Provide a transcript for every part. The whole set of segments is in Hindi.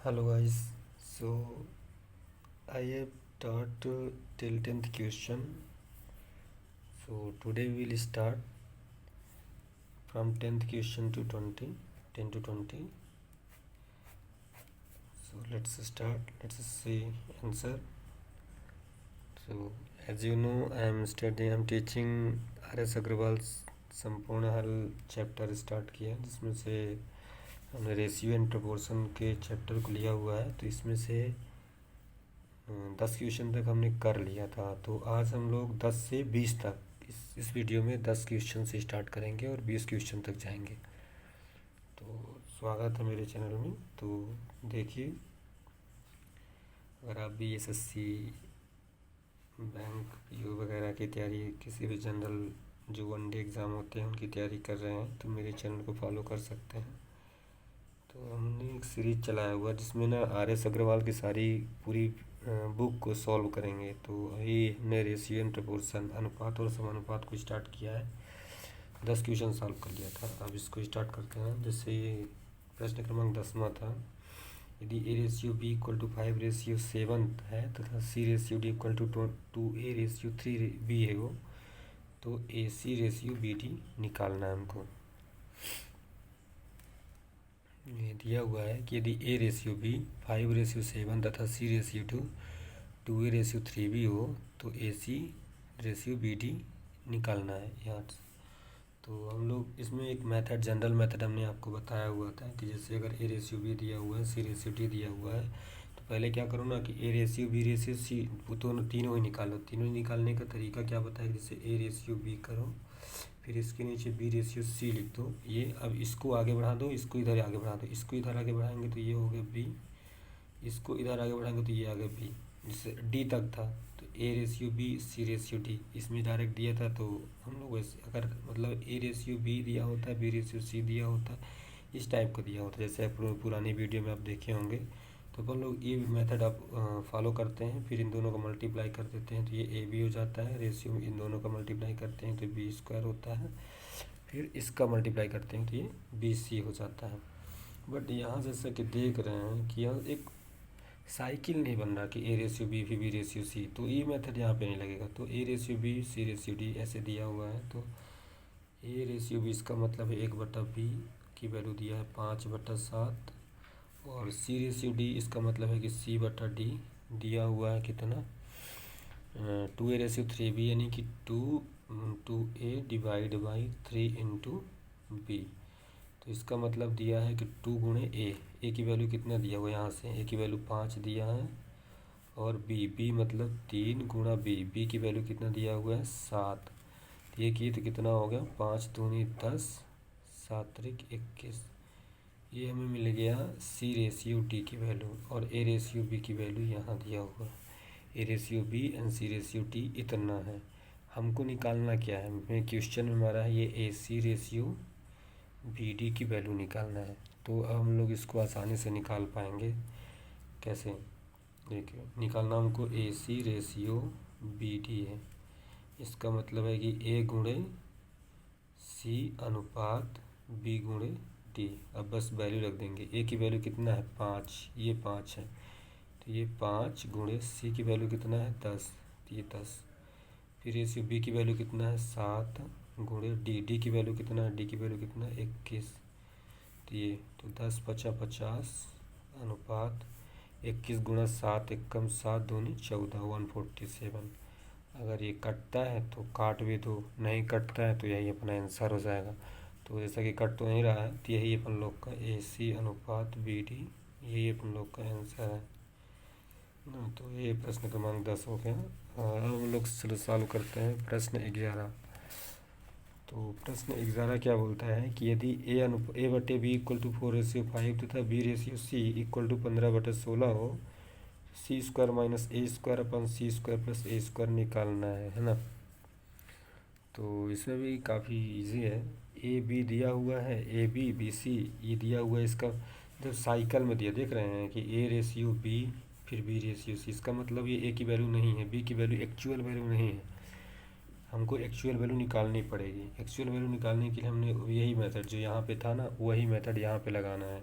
Hello guys, so I have taught till 10th question. So today we will start from 10th question to 20, 10 to 20. So let's start, let's see answer. So as you know, I'm teaching R.S. Agrawal's संपूर्ण हल चैप्टर स्टार्ट किया जिसमें से हमने रेशियो एंड प्रपोर्शन के चैप्टर को लिया हुआ है। तो इसमें से 10 क्वेश्चन तक हमने कर लिया था। तो आज हम लोग 10 से 20 तक इस वीडियो में 10 क्वेश्चन से स्टार्ट करेंगे और 20 क्वेश्चन तक जाएंगे। तो स्वागत है मेरे चैनल में। तो देखिए, अगर आप भी एसएससी, बैंक, पीओ वगैरह की तैयारी, किसी भी जनरल जो वनडे एग्ज़ाम होते हैं उनकी तैयारी कर रहे हैं तो मेरे चैनल को फॉलो कर सकते हैं। तो हमने एक सीरीज़ चलाया हुआ जिसमें ना आर.एस. अग्रवाल की सारी पूरी बुक को सॉल्व करेंगे। तो अभी हमने रेशियो एंड प्रपोर्शन, अनुपात और समानुपात को स्टार्ट किया है। 10 क्वेश्चन सॉल्व कर लिया था। अब इसको स्टार्ट करते हैं। जैसे प्रश्न क्रमांक 10वां था, यदि A ratio B equal to 5 ratio 7 है तथा C ratio D equal to 2 A ratio 3 B है वो, तो A C ratio B D निकालना है हमको। ये दिया हुआ है कि यदि ए रेशियो बी 5 रेशियो 7 तथा C ratio 2 A ratio 3 B हो तो A C ratio B D निकालना है यहाँ से। तो हम लोग इसमें एक मेथड, जनरल मेथड हमने आपको बताया हुआ था कि जैसे अगर ए रेशियो बी दिया हुआ है, सी रेशियो डी दिया हुआ है, तो पहले क्या करो ना कि A ratio B ratio C दोनों तीनों ही निकालो। तीनों ही निकालने का तरीका क्या बताया, जैसे ए रेशियो बी करो, फिर इसके नीचे बी रेशियो सी लिख दो। ये अब इसको आगे बढ़ा दो, इसको इधर आगे बढ़ा दो, इसको इधर आगे बढ़ाएंगे तो ये हो गया बी, इसको इधर आगे बढ़ाएंगे तो ये आ गया बी। जैसे डी तक था तो A ratio B C ratio D, इसमें डायरेक्ट दिया था। तो हम लोग वैसे अगर मतलब ए रेशियो बी दिया होता है, बी रेशियो सी दिया होता है, इस टाइप का दिया होता है जैसे पुरानी वीडियो में आप देखे होंगे। तो अपन लोग ये मेथड आप फॉलो करते हैं, फिर इन दोनों का मल्टीप्लाई कर देते हैं तो ये ए बी हो जाता है। रेशियो इन दोनों का मल्टीप्लाई करते हैं तो बी स्क्वायर होता है, फिर इसका मल्टीप्लाई करते हैं तो ये बी सी हो जाता है। बट यहाँ जैसा कि देख रहे हैं कि यहाँ एक साइकिल नहीं बन रहा कि ए रेशियो बी फिर बी रेशियो सी, तो ये मेथड यहाँ पे नहीं लगेगा। तो A ratio B C ratio D ऐसे दिया हुआ है, तो ए रेशियो बी इसका मतलब है 1/बी की वैल्यू दिया है 5/7, और सी रेशियो डी इसका मतलब है कि C/D दिया हुआ है कितना, 2 ए रेशियो 3 बी, यानी कि 2 डिवाइड बाई 3 इंटू बी। तो इसका मतलब दिया है कि 2 गुणे ए की वैल्यू कितना दिया हुआ है, यहाँ से ए की वैल्यू 5 दिया है, और बी मतलब 3 गुणा बी की वैल्यू कितना दिया हुआ है 7। तो ये किए तो कितना हो गया, 5 दूनी 10, 7 त्रिक 21। ये हमें मिल गया सी रेशियो डी की वैल्यू, और ए रेशियो बी की वैल्यू यहाँ दिया हुआ है। A ratio B and C ratio D इतना है। हमको निकालना क्या है, मैं क्वेश्चन में हमारा है ये ए सी रेशियो बी डी की वैल्यू निकालना है। तो अब हम लोग इसको आसानी से निकाल पाएंगे। कैसे, देखिए निकालना हमको ए सी रेशियो बी डी है। इसका मतलब है कि ए गुणे सी अनुपात बी गुणे डी। अब बस वैल्यू रख देंगे। ए की वैल्यू कितना है 5, ये 5 है, तो ये 5 गुणे सी की वैल्यू कितना है 10, तो ये 10। फिर रेशियो बी की वैल्यू कितना है 7 गुणे डी की वैल्यू कितना है, डी की वैल्यू कितना है 21, तो ये तो 10 पचा 50 अनुपात 21 गुणा 7 एकम 7 दूनी 14, 147। अगर ये कटता है तो काट भी दो, नहीं कटता है तो यही अपना आंसर हो जाएगा। तो जैसा कि कट तो नहीं रहा है तो यही अपन लोग का ए सी अनुपात बी डी, यही अपन लोग का आंसर है ना। तो ये प्रश्न क्रमांक 10 हो गया। अब हम लोग सॉल्व करते हैं प्रश्न 11। तो प्रश्न 11 क्या बोलता है कि यदि A/B इक्वल टू 4/5 तथा B ratio C equal to 15/16 हो, C square minus A square अपन C square plus A square निकालना है ना। तो इसमें भी काफ़ी इजी है। ए बी दिया हुआ है, ए बी बी सी ये दिया हुआ है। इसका जब साइकिल में दिया देख रहे हैं कि ए रेशियो बी फिर बी रेशियो सी, इसका मतलब ये ए की वैल्यू नहीं है, बी की वैल्यू एक्चुअल वैल्यू नहीं है। हमको एक्चुअल वैल्यू निकालनी पड़ेगी। एक्चुअल वैल्यू निकालने के लिए हमने यही मेथड जो यहाँ पे था ना, वही मेथड यहाँ पे लगाना है।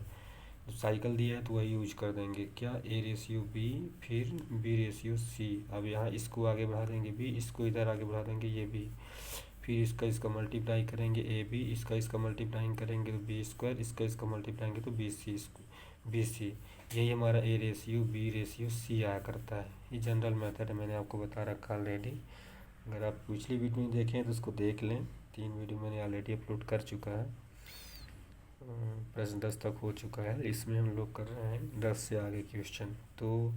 तो साइकिल दिया है तो वही यूज कर देंगे, क्या ए रेशियो बी, फिर बी रेशियो सी। अब यहाँ इसको आगे बढ़ा देंगे बी, इसको इधर आगे बढ़ा देंगे ये बी, फिर इसका मल्टीप्लाई करेंगे ए बी, इसका मल्टीप्लाई करेंगे तो बी स्क्वायर, इसका मल्टीप्लाई करेंगे तो बी सी। यही हमारा A ratio B ratio C आया करता है। ये जनरल मेथड है, मैंने आपको बता रखा ऑलरेडी। अगर आप पिछली वीडियो में देखें तो उसको देख लें, 3 वीडियो मैंने ऑलरेडी अपलोड कर चुका है। प्रश्न 10 तक हो चुका है, इसमें हम लोग कर रहे हैं 10 से आगे क्वेश्चन। तो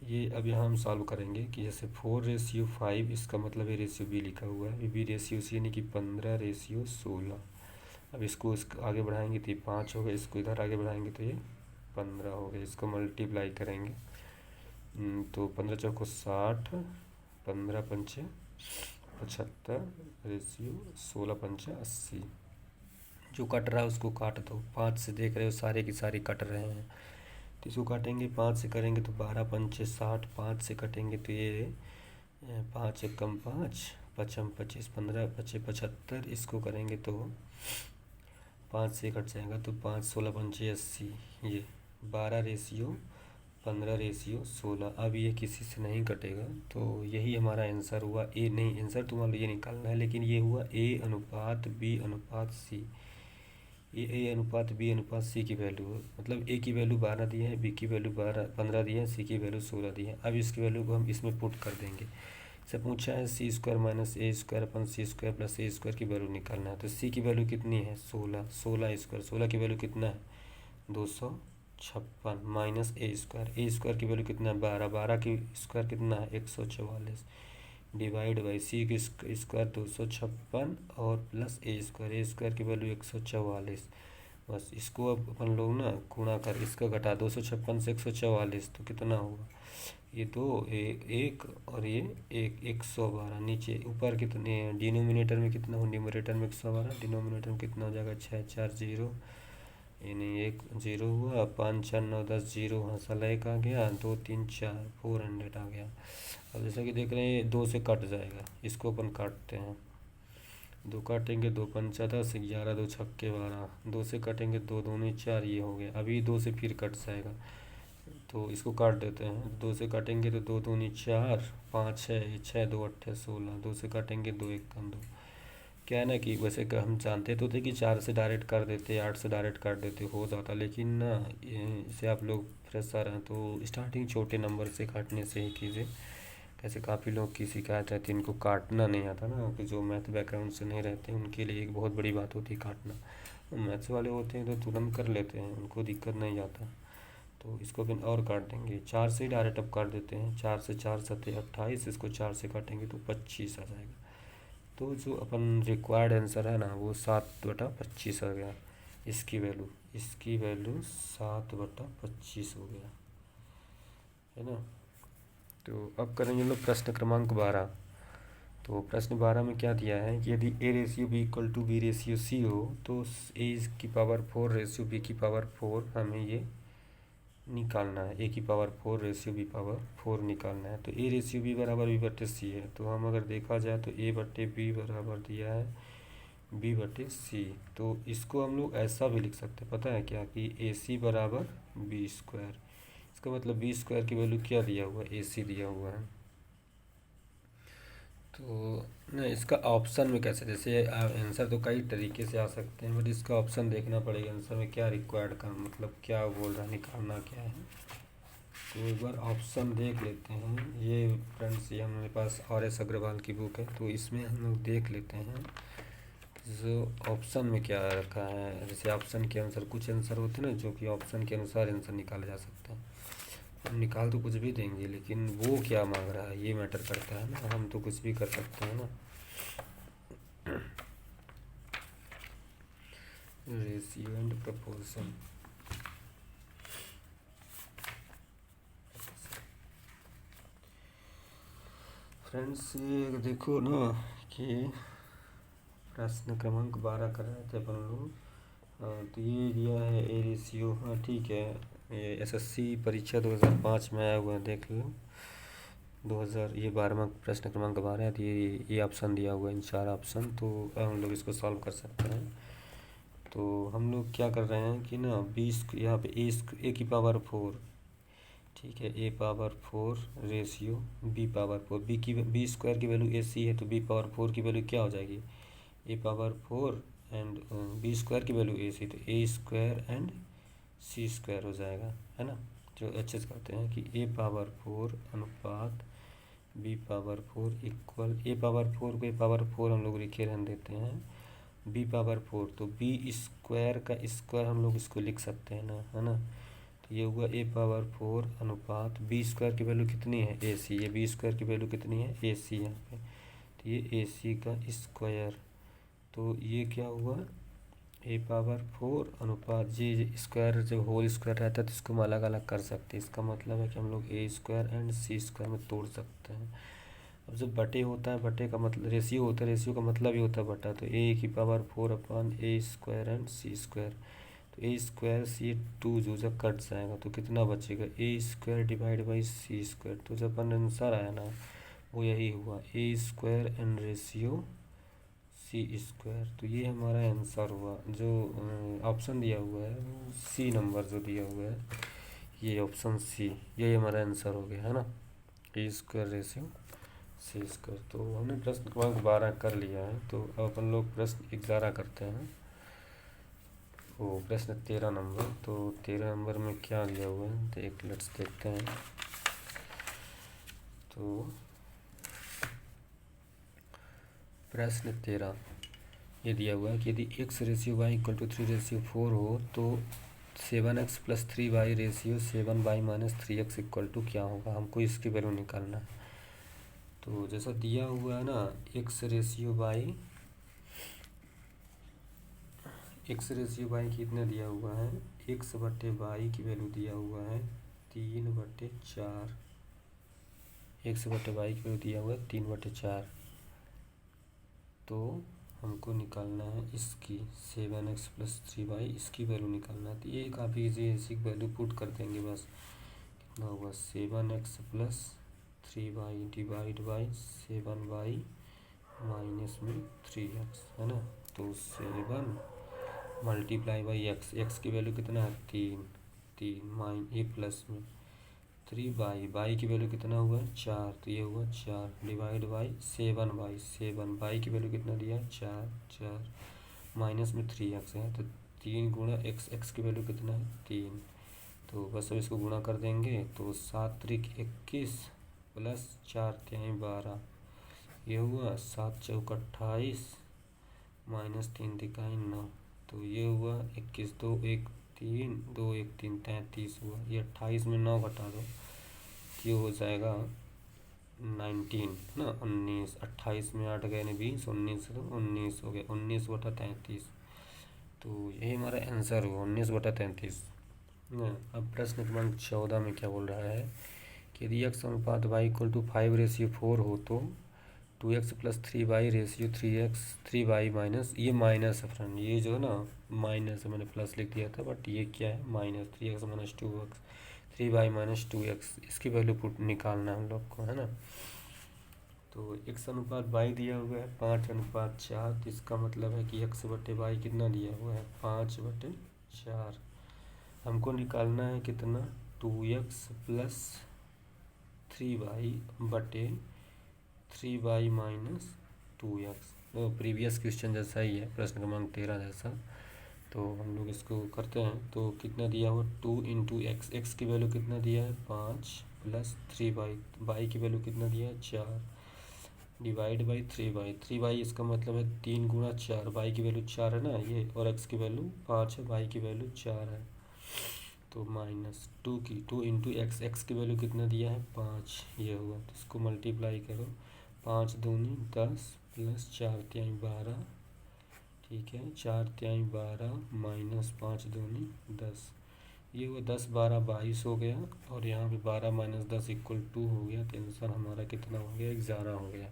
ये अब यहाँ हम सॉल्व करेंगे कि जैसे 4 रेशियो 5, इसका मतलब है रेशियो बी लिखा हुआ है, बी रेशियो सी यानी कि 15 रेशियो 16। अब इसको आगे बढ़ाएंगे तो ये 5 हो गया, इसको इधर आगे बढ़ाएंगे तो ये 15 हो गया। इसको मल्टीप्लाई करेंगे तो 15 चौको 60, 15 पंचे 75 रेशियो 16 पंचे 80। जो कट रहा है उसको काट दो, 5 से देख रहे हो सारे की सारी कट रहे हैं, तो इसको काटेंगे 5 से करेंगे तो 12 पंचे 60, 5 से कटेंगे तो ये 5 एक कम 5, 5 25, 15 पचे 75। इसको करेंगे तो 5 से कट जाएगा तो 5 16 पंचे 80, ये 12 रेशियो 15 रेशियो 16। अब ये किसी से नहीं कटेगा, तो यही हमारा आंसर हुआ। ए नहीं, आंसर तो मान लो ये निकालना है, लेकिन ये हुआ ए अनुपात बी अनुपात सी। ये ए अनुपात बी अनुपात सी की वैल्यू है, मतलब ए की वैल्यू 12 दी है, बी की वैल्यू 15 दी है, सी की वैल्यू 16 दी है। अब इसकी वैल्यू को हम इसमें पुट कर देंगे। से पूछा है सी स्क्वायर माइनस ए स्क्वायर अपन C square plus A square की वैल्यू निकालना है। तो सी की वैल्यू कितनी है 16, 16 स्क्वायर, 16 की वैल्यू कितना है 256, माइनस ए स्क्वायर की वैल्यू कितना है 12, 12 की स्क्वायर कितना है 144, डिवाइड बाई सी की स्क्वायर 256 और प्लस ए स्क्वायर की वैल्यू 144। बस इसको अब अपन लोग ना गुणा कर, इसका घटा 256 से 144 तो कितना होगा, ये 2 1 और ये 112। नीचे ऊपर कितने डिनोमिनेटर में कितना हो, न्यूमरेटर में 112, डिनोमिनेटर में कितना हो जाएगा 6 4 0, यानी 1 0 हुआ, 5 4 9 10 0, वहाँ साला 1 आ गया, 2 3 4 400 आ गया। अब जैसा कि देख रहे हैं 2 से कट जाएगा, इसको अपन काटते हैं, 2 काटेंगे 2 पंचा 10, 11 2 छक्के 12, 2 से कटेंगे 2 दूनी 4, ये हो गया। अभी 2 से फिर कट जाएगा तो इसको काट देते हैं, 2 से काटेंगे तो 2 दूनी 4, 5 6 6 2 8 16, 2 से काटेंगे 2 1 2। क्या है ना कि वैसे हम जानते तो थे कि 4 से डायरेक्ट कर देते, 8 से डायरेक्ट कर देते हो जाता, लेकिन ना इसे आप लोग फ्रेशर हैं तो स्टार्टिंग छोटे नंबर से काटने से ही कीजिए। कैसे काफ़ी लोग की शिकायत रहती है इनको काटना नहीं आता ना, कि जो मैथ बैकग्राउंड से नहीं रहते उनके लिए एक बहुत बड़ी बात होती है काटना। मैथ्स वाले होते हैं तो तुरंत कर लेते हैं, उनको दिक्कत नहीं आता। तो इसको फिर और काट देंगे, 4 से डायरेक्ट अब काट देते हैं, 4 से 4 7 28, इसको 4 से काटेंगे तो 25 आ जाएगा। तो जो अपन रिक्वायर्ड आंसर है ना वो 7/25 आ गया। इसकी वैल्यू 7/25 हो गया, है ना। तो अब करेंगे लोग प्रश्न क्रमांक 12। तो प्रश्न 12 में क्या दिया है कि यदि A ratio B equal to B ratio C हो तो ए की पावर 4 रेशियो बी की पावर 4 हमें ये निकालना है, ए की पावर 4 रेशियो बी पावर 4 निकालना है। तो ए रेशियो बी बराबर बी बटे सी है, तो हम अगर देखा जाए तो ए बटे बी बराबर दिया है बी बटे सी। तो इसको हम लोग ऐसा भी लिख सकते हैं, पता है क्या, कि ए सी बराबर बी स्क्वायर। इसका मतलब बी स्क्वायर की वैल्यू क्या दिया हुआ है, ए सी दिया हुआ है। तो ना इसका ऑप्शन में कैसे, जैसे आंसर तो कई तरीके से आ सकते हैं, बट इसका ऑप्शन देखना पड़ेगा आंसर में क्या रिक्वायर्ड का मतलब क्या बोल रहा है, निकालना क्या है। तो एक बार ऑप्शन देख लेते हैं। ये फ्रेंड्स ये हमारे पास RS अग्रवाल की बुक है, तो इसमें हम लोग देख लेते हैं जो ऑप्शन में क्या रखा है। जैसे ऑप्शन के अनुसार कुछ आंसर होते हैं ना जो कि ऑप्शन के अनुसार आंसर निकाला जा सकता है। हम निकाल तो कुछ भी देंगे, लेकिन वो क्या मांग रहा है ये मैटर करता है ना, हम तो कुछ भी कर सकते हैं ना। रेशियो एंड प्रपोर्शन, फ्रेंड्स ये देखो ना कि प्रश्न क्रमांक 12 कर रहे थे अपन लोग। तो ये दिया है ए रेशियो, हाँ ठीक है, ये SSC परीक्षा 2005 में आया हुआ है, देख लो 2000, ये 12वां प्रश्न क्रमांक 12 है। तो ये ऑप्शन दिया हुआ है, इन 4 ऑप्शन, तो हम लोग इसको सॉल्व कर सकते हैं। तो हम लोग क्या कर रहे हैं कि ना यहाँ पे ए की पावर 4, ठीक है, A power 4 ratio B power 4, B square की वैल्यू ए सी है, तो बी पावर 4 की वैल्यू क्या हो जाएगी, ए पावर 4 एंड बी स्क्वायर की वैल्यू ए सी, तो A square and C square हो जाएगा, है ना। जो अच्छे से करते हैं कि ए पावर 4 अनुपात बी पावर 4 इक्वल, ए पावर 4 को ए पावर 4 हम लोग लिखे रहने देते हैं, बी पावर 4 तो बी स्क्वायर का स्क्वायर हम लोग इसको लिख सकते हैं ना, है ना। तो ये हुआ ए पावर 4 अनुपात बी स्क्वायर की वैल्यू कितनी है, ए सी, ये बी स्क्वायर की वैल्यू कितनी है, ए सी यहाँ पे, तो ये ए सी का स्क्वायर, तो ये क्या हुआ, ए पावर 4 अनुपात जी स्क्वायर, जब होल स्क्वायर रहता है तो इसको हम अलग अलग कर सकते हैं, इसका मतलब है कि हम लोग ए स्क्वायर एंड सी स्क्वायर में तोड़ सकते हैं। अब जब बटे होता है, बटे का मतलब रेशियो होता है, रेशियो का मतलब ही होता है बटा, तो ए की power 4 upon A square and C square, तो ए स्क्वायर सी 2 जो कट जाएगा, तो कितना बचेगा, A square divide by C square, तो जब अपन आंसर आया ना वो यही हुआ, A square and ratio C square, तो ये हमारा आंसर हुआ। जो ऑप्शन दिया हुआ है वो सी नंबर जो दिया हुआ है, ये ऑप्शन सी, यही हमारा आंसर हो गया, है ना, ए स्क्वायर रेशियो सी स्क्वायर। तो हमने प्रश्न क्रमांक 12 कर लिया है, तो अब अपन लोग प्रश्न 11 करते हैं, वो प्रश्न 13 नंबर। तो 13 नंबर में क्या दिया हुआ है, तो एक लेट्स देखते हैं। तो प्रश्न 13 ये दिया हुआ है कि यदि x ratio y equal to 3 ratio 4 हो तो 7x plus 3y ratio 7y minus 3x equal to क्या होगा, हमको इसकी वैल्यू निकालना है। तो जैसा दिया हुआ है ना, x रेशियो y कितना दिया हुआ है, x बटे वाई की वैल्यू दिया हुआ है 3/4, x बटे वाई की वैल्यू दिया हुआ है 3/4, तो हमको निकालना है इसकी 7x प्लस 3y, इसकी वैल्यू निकालना है। तो ये काफ़ी ईजी है, इसी वैल्यू पुट कर देंगे बस, कितना होगा 7x plus 3y divide by 7y minus में 3x, है ना। तो 7 मल्टीप्लाई बाई x की वैल्यू कितना है 3 माइन ये प्लस में 3y की वैल्यू कितना हुआ है 4, तो ये हुआ 4 डिवाइड बाई 7y की वैल्यू कितना दिया है 4 माइनस में 3x है, तो 3 गुणा x की वैल्यू कितना है 3, तो बस अब इसको गुणा कर देंगे, तो 7 त्रिक 21 प्लस 4 तिहाई 12, ये हुआ 7 चौक 28 माइनस 3 तिहाई 9, तो ये हुआ 21 2 1 3 2 1 3 33 हुआ, ये 28 में 9 घटा दो, ये हो जाएगा 19 ना 19, 28 में 8 गए 20, 19 हो गया 19/33, तो यही हमारा आंसर हुआ 19/33 ना। अब प्रश्न क्रमांक 14 में क्या बोल रहा है कि यदि x अनुपात y इक्वल टू 5 रेशियो 4 हो तो 2x plus 3y ratio 3y minus, ये माइनस है फ्रेंड, ये जो है ना माइनस है, मैंने प्लस लिख दिया था बट ये क्या है minus, 3x minus 2x 3y minus 2x, इसकी वैल्यू पुट निकालना है हम लोग को, है ना। तो x अनुपात y दिया हुआ है 5:4, तो इसका मतलब है कि x बटे y कितना दिया हुआ है 5/4, हमको निकालना है कितना 2x प्लस 3y बटे 3y माइनस 2x, वो प्रीवियस क्वेश्चन जैसा ही है, प्रश्न क्रमांक 13 जैसा। तो हम लोग इसको करते हैं, तो कितना दिया हुआ 2 इंटू एक्स की वैल्यू कितना दिया है 5 प्लस 3y की वैल्यू कितना दिया है 4 डिवाइड बाई 3y इसका मतलब है 3 गुणा 4, y की वैल्यू 4 है ना ये, और x की वैल्यू 5 है, y की वैल्यू 4 है, तो माइनस 2 इंटू एक्स की वैल्यू कितना दिया है 5, ये हुआ, तो इसको मल्टीप्लाई करो, 5 दूनी 10 प्लस 4 तिहाई 12, ठीक है 4 तिहाई 12 माइनस 5 दूनी 10, ये हुआ 10 12 22 हो गया, और यहाँ पे 12 माइनस 10 इक्वल 2 हो गया, तो आंसर हमारा कितना हो गया 11 हो गया,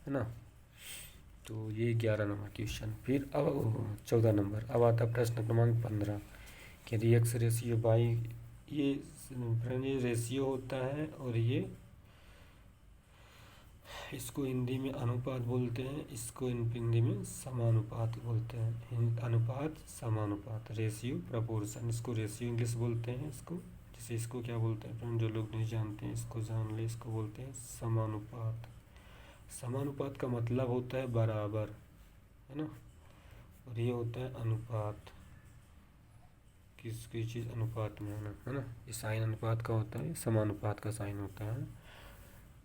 है ना। तो ये 11 नंबर क्वेश्चन। फिर अब 14 नंबर, अब आता प्रश्न क्रमांक 15 कि यदि x रेशियो बाई, ये रेशियो होता है और ये इसको हिंदी में अनुपात बोलते हैं, इसको हिंदी में समानुपात बोलते हैं। अनुपात समानुपात, रेशियो प्रपोर्शन, इसको रेशियो इंग्लिश बोलते हैं इसको। जैसे इसको क्या बोलते हैं फ्रेंड, जो लोग नहीं जानते हैं इसको जान ले, इसको बोलते हैं समानुपात। समानुपात का मतलब होता है बराबर, है ना, और ये होता है अनुपात, किसकी चीज़ अनुपात में होना, है ना। ये साइन अनुपात का होता है, समानुपात का साइन होता है।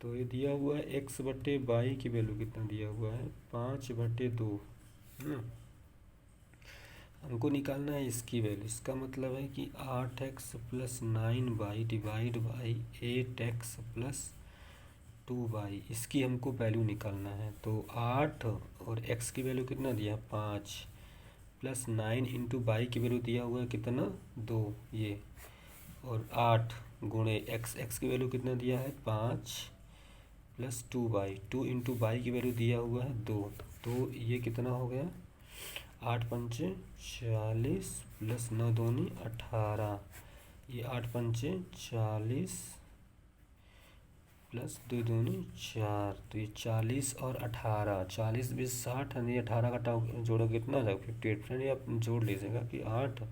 तो ये दिया हुआ है एक्स बटे बाई की वैल्यू कितना दिया हुआ है 5/2, है ना। हमको निकालना है इसकी वैल्यू, इसका मतलब है कि 8x + 9y divide by 8x + 2y, इसकी हमको वैल्यू निकालना है। तो 8 और x की वैल्यू कितना दिया 5 + 9 × y की वैल्यू दिया हुआ है कितना 2, ये, और 8 गुणे x की वैल्यू कितना दिया है 5 + 2y, 2 × y की वैल्यू दिया हुआ है 2, तो ये कितना हो गया 8 पंचे 40 + 9 दूनी 18, ये 8 पंचे 40 + 2 दूनी 4, तो ये 40 और 18, 40 20 60, यानी 18 का जोड़ो कितना हो जाएगा 58। फ्रेंड ये आप जोड़ लीजिएगा कि 8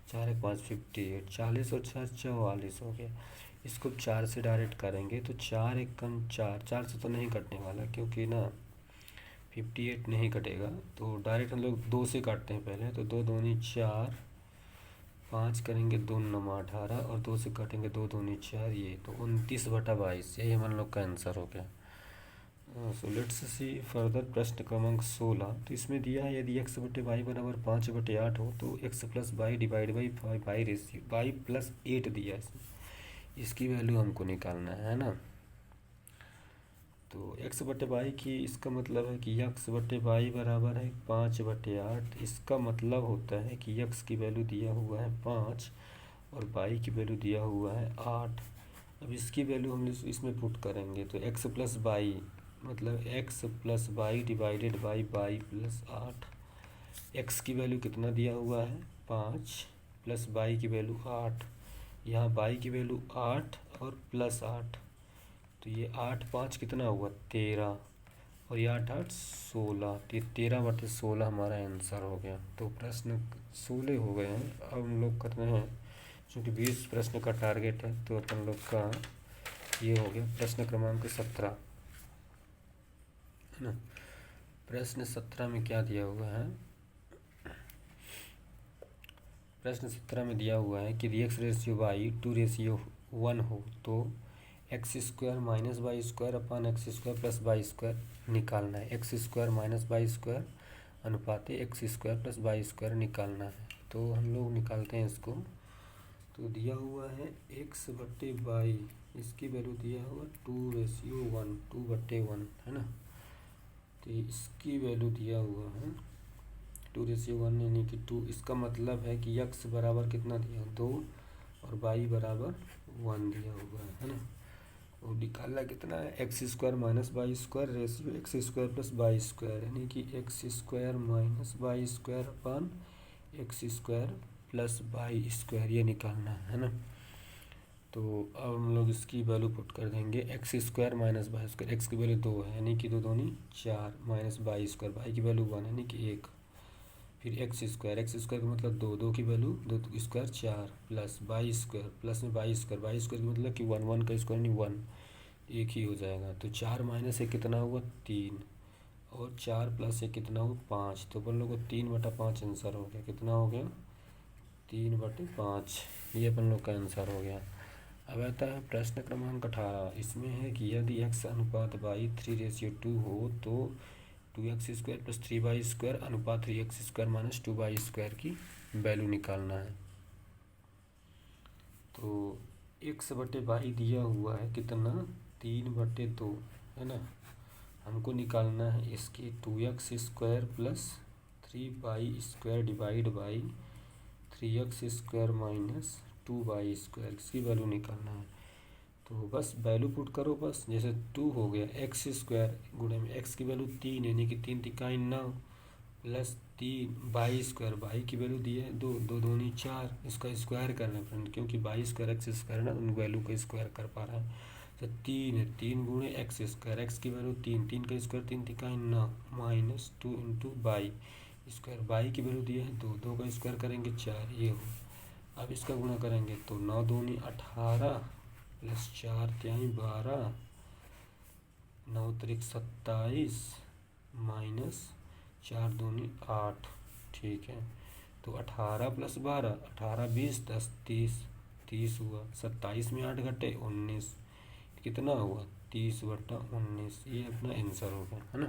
4 1 5 58, 40 और 4 44 हो गया। इसको 4 से डायरेक्ट करेंगे तो 4 1 4, 4 से तो नहीं कटने वाला क्योंकि ना 58 नहीं कटेगा, तो डायरेक्ट हम लोग 2 से काटते हैं पहले। तो 2 दूनी 4, 5 करेंगे 2 9 18, और 2 से काटेंगे 2 दूनी 4, ये तो 29/22, यही हम लोग का आंसर हो गया। सो लेट्स सी फर्दर प्रश्न क्रमांक 16। तो इसमें दिया है यदि x बटे वाई बराबर 5/8 हो तो x + y divide by y ratio y + 8 दिया है इसमें, इसकी वैल्यू हमको निकालना है ना। तो x बटे वाई की, इसका मतलब है कि x बटे वाई बराबर है 5/8, इसका मतलब होता है कि x की वैल्यू दिया हुआ है 5 और y की वैल्यू दिया हुआ है 8। अब इसकी वैल्यू हम इसमें पुट करेंगे तो x + y मतलब x + y divided by y + 8, x की वैल्यू कितना दिया हुआ है 5 + y की वैल्यू 8, यहाँ y की वैल्यू 8 और +8, तो ये 8 5 कितना हुआ 13, और ये 8 8 16, तो ये 13/16 हमारा आंसर हो गया। तो प्रश्न 16 हो गए हैं। अब हम लोग कर रहे हैं, चूँकि 20 प्रश्न का टारगेट है, तो अपन लोग का ये हो गया प्रश्न क्रमांक 17, है ना। प्रश्न 17 में क्या दिया हुआ है, प्रश्न 17 में दिया हुआ है कि यदि x/y 2:1 हो तो x² - y² अपान x² + y² निकालना है। x² - y² अनुपात x² + y² निकालना है। तो हम लोग निकालते हैं इसको। तो दिया हुआ है x बटे y, इसकी वैल्यू दिया हुआ 2:1, 2/1, है ना। तो इसकी वैल्यू दिया हुआ है 2:1 यानी कि 2, इसका मतलब है कि x बराबर कितना दिया 2 और y बराबर 1 दिया हुआ है ना। और निकालना कितना है x² - y² ratio x² + y², यानी कि x² - y² अपान x² + y², ये निकालना है ना। तो अब हम लोग इसकी वैल्यू पुट कर देंगे x² - y², x की वैल्यू 2 है यानी कि 2 दूनी 4, माइनस y² y की वैल्यू 1 यानी कि 1, फिर x² का मतलब 2, 2 की value 2 square 4, plus y² plus में y² का मतलब कि 1, 1 का स्क्वायर नहीं 1, एक ही हो जाएगा। तो 4 - 1 कितना हुआ 3, और 4 + 1 कितना हुआ 5, तो अपन लोग को 3/5 आंसर हो गया। कितना हो गया 3/5, ये अपन लोग का आंसर हो गया। अब आता है प्रश्न क्रमांक 18। इसमें है कि यदि x अनुपात y 3:2 हो तो 2x² + 3y² अनुपात 3x² - 2y² की वैल्यू निकालना है। तो x बटे y दिया हुआ है कितना 3/2, है ना। हमको निकालना है इसकी 2x² + 3y² divide by 3x² - 2y², इसकी वैल्यू निकालना है। तो बस वैल्यू पुट करो बस, जैसे 2 हो गया x² गुणे में x की वैल्यू 3 यानी कि 3 तिकाई 9 प्लस 3 y² y की वैल्यू दी है 2, 2 दूनी 4, इसका स्क्वायर करना है फ्रेंड, क्योंकि y² x² ना उन वैल्यू का स्क्वायर कर पा रहा है। तो 3 है, 3 गुणे एक्स स्क्वायर, एक्स की वैल्यू 3, 3 का स्क्वायर 3 तिका 9 minus 2 into by square, by की वैल्यू दिया है 2, 2 का स्क्वायर करेंगे 4, ये हो। अब इसका गुणा करेंगे तो 9 दूनी 18 प्लस 4 त्याई 12, 9 त्रिक 27 माइनस 4 दूनी 8, ठीक है। तो 18 प्लस 12, 18 20 10 30, 30 हुआ। 27 में 8 घटे 19, कितना हुआ 30/19, ये अपना आंसर हो गया, है ना।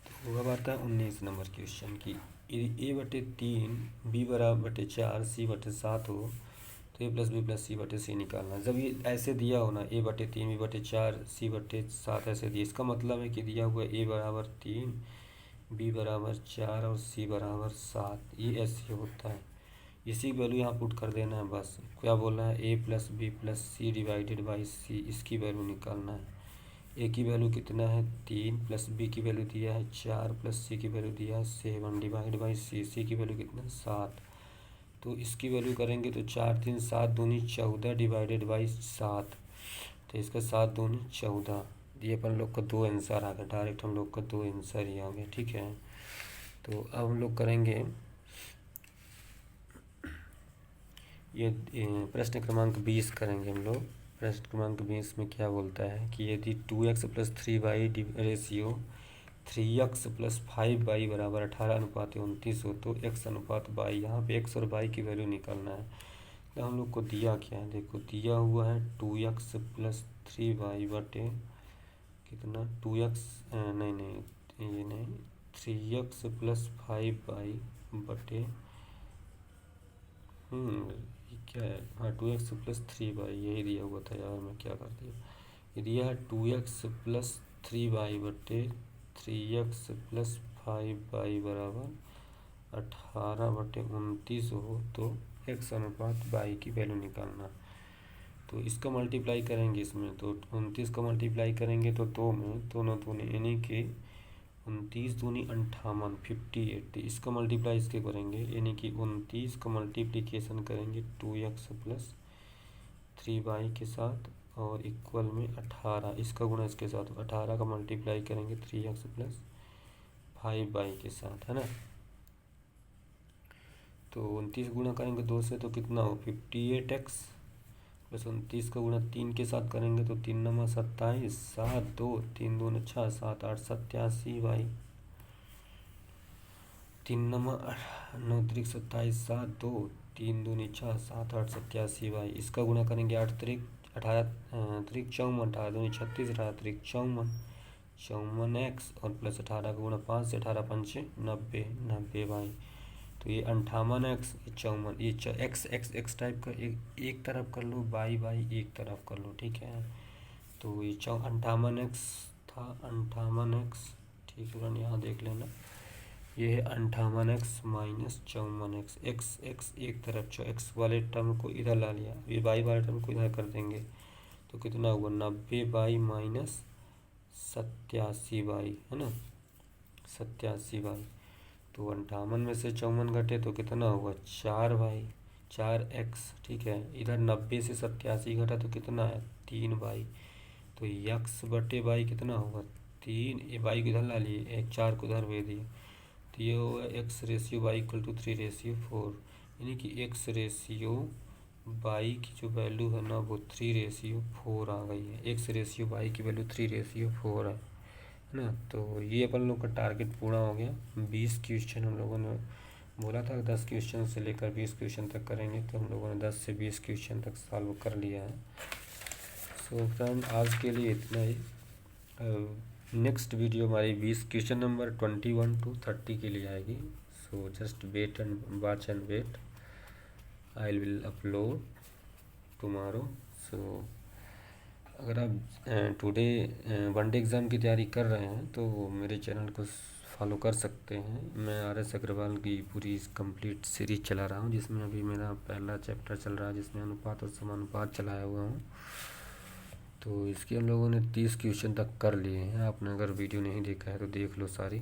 तो अब आता है 19 नंबर क्वेश्चन की, यदि a/3 b/4 c/7 हो तो a plus B plus c/c निकालना। जब ये ऐसे दिया हो ना, a/3 b/4 c/7 ऐसे दिया, इसका मतलब है कि दिया हुआ a=3 b=4 और c=7, ये ऐसे होता है। इसी वैल्यू यहाँ पुट कर देना है बस। क्या बोलना है, a plus B plus C divided by C, इसकी वैल्यू निकालना है। a की वैल्यू कितना है 3, प्लस b की वैल्यू दिया है 4, प्लस c की वैल्यू दिया है 7 डिवाइड बाई c की वैल्यू कितना 7। तो इसकी वैल्यू करेंगे तो 4 3 7 दूनी 14 डिवाइडेड बाई 7, तो इसका 7 दूनी 14। ये अपन लोग का 2 आंसर आ गया, डायरेक्ट हम लोग का 2 आंसर ही आ गया, ठीक है। तो अब हम लोग करेंगे ये प्रश्न क्रमांक 20 करेंगे हम लोग। प्रश्न क्रमांक 20 में क्या बोलता है कि यदि 2x plus 3y ratio 3x plus 5y बराबर 18:29 हो तो x अनुपात y, यहाँ पे x और y की वैल्यू निकालना है। तो हम लोग को दिया क्या है, देखो दिया हुआ है 2x प्लस 3y बटे कितना 2x, नहीं नहीं ये नहीं, 3x प्लस 5y बटे ये क्या है, हाँ 2x प्लस 3y, यही दिया हुआ था यार, मैं क्या कर दिया। ये दिया है 2x प्लस 3y बटे 3x प्लस 5y बराबर 18/29 हो तो x अनुपात y की वैल्यू निकालना। तो इसका मल्टीप्लाई करेंगे इसमें, तो 29 का मल्टीप्लाई करेंगे तो 2 में दोनों दूनी, यानी कि 29 दूनी 58 58। तो इसका मल्टीप्लाई इसके करेंगे, यानी कि 29 का मल्टीप्लिकेशन करेंगे 2x प्लस 3y के साथ और इक्वल में 18, इसका गुणा इसके साथ, 18 का मल्टीप्लाई करेंगे 3x प्लस 5y के साथ, है ना। तो 29 गुणा करेंगे 2 से तो कितना हो 58x प्लस 29 का गुणा 3 के साथ करेंगे तो 3 9 27, 7 2 3 2 6 7 8 87y, 3 9 9 त्रिक 27, 7 2 3 2 6 7 8 87y, इसका गुणा करेंगे 8 त्रिक 18 त्रिक 54, 18 2 36, 18 त्रिक 54 54x और प्लस 18 का गुणा 5 से, 18 पंचे 90 90y। तो ये 58x, ये 54, ये x टाइप का एक तरफ कर लो, बाई एक तरफ कर लो, ठीक है। तो ये 58x था, 58x, ठीक है, यहाँ देख लेना, ये है 58x माइनस 54x, x एक तरफ, x वाले टर्म को इधर ला लिया, ये बाई वाले टर्म को इधर कर देंगे तो कितना हुआ 90y माइनस 87y, है ना 87y। तो 58 में से 54 घटे तो कितना हुआ 4y 4x, ठीक है। इधर 90 से 87 घटा तो कितना है 3y, तो x बटे y कितना होगा 3, ये y को इधर ला लिए, एक 4 को उधर भेज दिए, तो ये होगा x ratio y equal to 3/4, यानी कि x रेशियो y की जो वैल्यू है ना वो 3/4 आ गई है। x रेशियो y की वैल्यू 3/4 है ना। तो ये अपन लोग का टारगेट पूरा हो गया। 20 क्वेश्चन हम लोगों ने बोला था 10 क्वेश्चन से लेकर 20 क्वेश्चन तक करेंगे, तो हम लोगों ने 10 से 20 क्वेश्चन तक सॉल्व कर लिया है। सो फ्रेंड आज के लिए इतना ही। नेक्स्ट वीडियो हमारी 20 क्वेश्चन नंबर 21 to 30 के लिए आएगी। So just wait and watch and wait, I will upload tomorrow. So अगर आप टुडे वनडे एग्ज़ाम की तैयारी कर रहे हैं तो मेरे चैनल को फॉलो कर सकते हैं। मैं RS अग्रवाल की पूरी कंप्लीट सीरीज चला रहा हूँ, जिसमें अभी मेरा पहला चैप्टर चल रहा है, जिसमें अनुपात और समानुपात चलाया हुआ हूँ। तो इसके हम लोगों ने 30 क्वेश्चन तक कर लिए हैं। आपने अगर वीडियो नहीं देखा है तो देख लो सारी,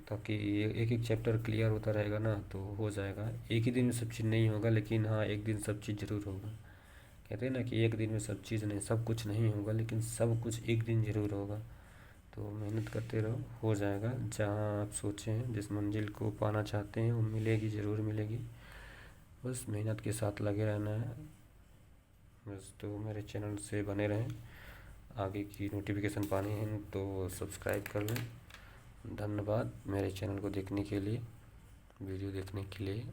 ताकि एक एक चैप्टर क्लियर होता रहेगा ना, तो हो जाएगा। एक ही दिन में सब चीज़ नहीं होगा, लेकिन हाँ एक दिन सब चीज़ ज़रूर होगा, कहते हैं ना कि एक दिन में सब चीज़ नहीं, सब कुछ नहीं होगा, लेकिन सब कुछ एक दिन ज़रूर होगा। तो मेहनत करते रहो, हो जाएगा। जहाँ आप सोचे हैं, जिस मंजिल को पाना चाहते हैं, वो मिलेगी, ज़रूर मिलेगी। बस मेहनत के साथ लगे रहना है बस। तो मेरे चैनल से बने रहें, आगे की नोटिफिकेशन पानी है तो सब्सक्राइब कर लें। धन्यवाद मेरे चैनल को देखने के लिए, वीडियो देखने के लिए।